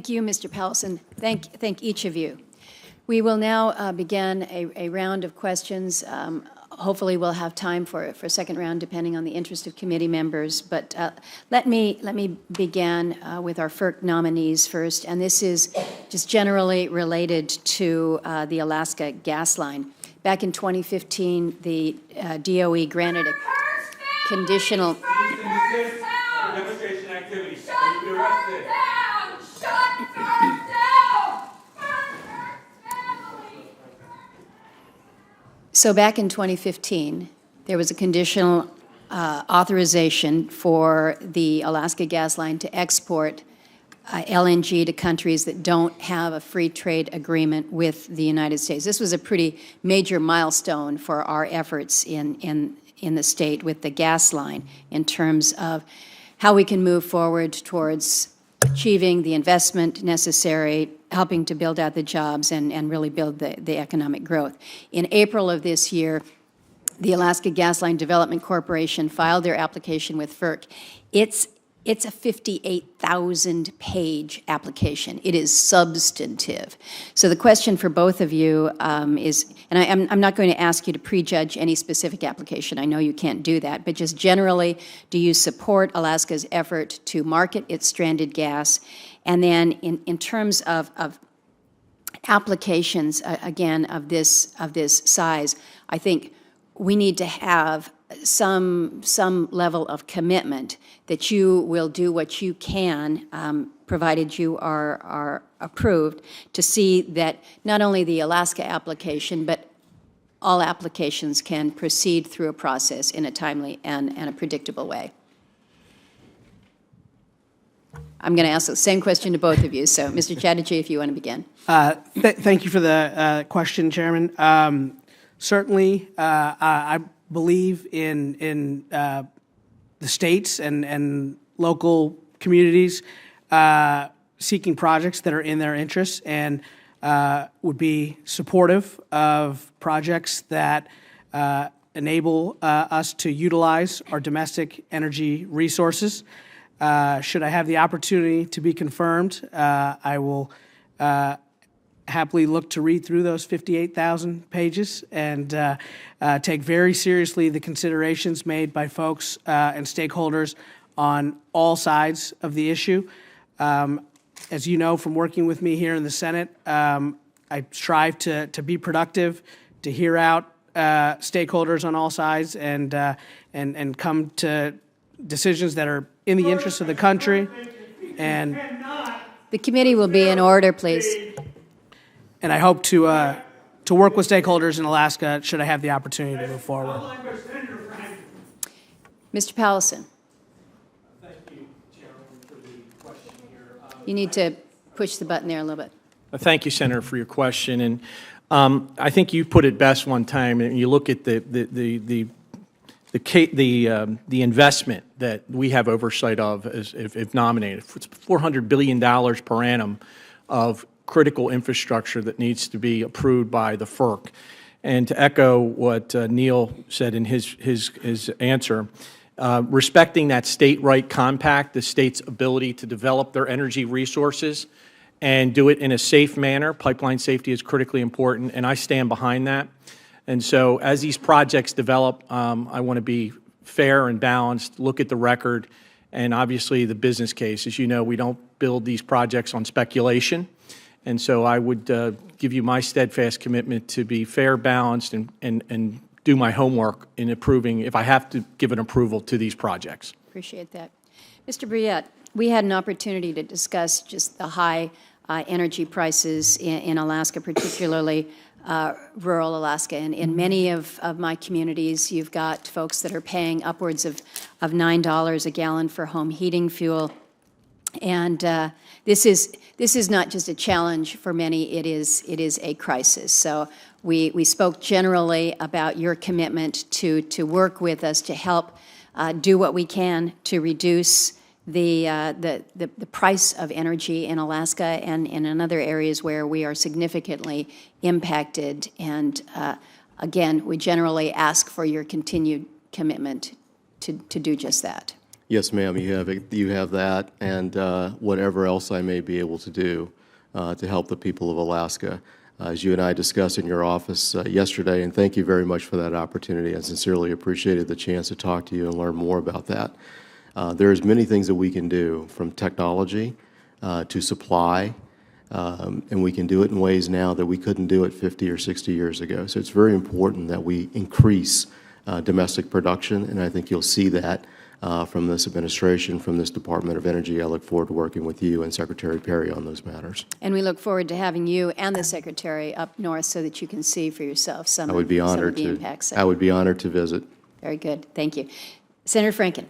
Thank you, Mr. Powelson. Thank each of you. We will now begin a round of questions. Hopefully, we'll have time for a second round, depending on the interest of committee members. But let me begin with our FERC nominees first, and this is just generally related to the Alaska gas line. Back in 2015, the DOE granted a conditional. Demonstration activity. Shut you arrested. Down! Shut FERC down! So back in 2015, there was a conditional authorization for the Alaska gas line to export LNG to countries that don't have a free trade agreement with the United States. This was a pretty major milestone for our efforts in the state with the gas line in terms of how we can move forward towards achieving the investment necessary, helping to build out the jobs, and really build the economic growth. In April of this year, the Alaska Gas Line Development Corporation filed their application with FERC. It's a 58,000-page application. It is substantive. So the question for both of you is, and I'm not going to ask you to prejudge any specific application. I know you can't do that. But just generally, do you support Alaska's effort to market its stranded gas? And then in terms of applications, again, of this size, I think we need to have some level of commitment that you will do what you can, provided you are approved, to see that not only the Alaska application, but all applications can proceed through a process in a timely and a predictable way. I'm going to ask the same question to both of you. So, Mr. Chatterjee, if you want to begin. Thank you for the question, Chairman. Certainly, I believe in the states and local communities seeking projects that are in their interests, and would be supportive of projects that enable us to utilize our domestic energy resources. Should I have the opportunity to be confirmed, I will happily look to read through those 58,000 pages and take very seriously the considerations made by folks and stakeholders on all sides of the issue. As you know from working with me here in the Senate, I strive to be productive, to hear out stakeholders on all sides, and come to decisions that are in the interest of the country. And the committee will be in order, please. And I hope to work with stakeholders in Alaska should I have the opportunity to move forward. Mr. Powelson. Thank you, Chairman, for the question here. You need to push the button there a little bit. Thank you, Senator, for your question. And I think you put it best one time, and you look at the investment that we have oversight of if nominated. It's $400 billion per annum of critical infrastructure that needs to be approved by the FERC. And to echo what Neil said in his answer, respecting that state right compact, the state's ability to develop their energy resources and do it in a safe manner. Pipeline safety is critically important, and I stand behind that. And so as these projects develop, I want to be fair and balanced, look at the record, and obviously the business case. As you know, we don't build these projects on speculation. And so I would give you my steadfast commitment to be fair, balanced, and do my homework in approving, if I have to give an approval to these projects. Appreciate that. Mr. Brouillette, we had an opportunity to discuss just the high energy prices in Alaska, particularly rural Alaska. And in many of my communities, you've got folks that are paying upwards of $9 a gallon for home heating fuel. And this is not just a challenge for many, it is a crisis. So we spoke generally about your commitment to work with us to help do what we can to reduce the price of energy in Alaska and in other areas where we are significantly impacted. And again, we generally ask for your continued commitment to do just that. Yes, ma'am, you have that, and whatever else I may be able to do to help the people of Alaska. As you and I discussed in your office yesterday, and thank you very much for that opportunity. I sincerely appreciated the chance to talk to you and learn more about that. There's many things that we can do, from technology to supply, and we can do it in ways now that we couldn't do it 50 or 60 years ago. So it's very important that we increase domestic production, and I think you'll see that from this administration, from this Department of Energy. I look forward to working with you and Secretary Perry on those matters. And we look forward to having you and the Secretary up north so that you can see for yourself some of the impacts. I would be honored to visit. Very good. Thank you. Senator Franken.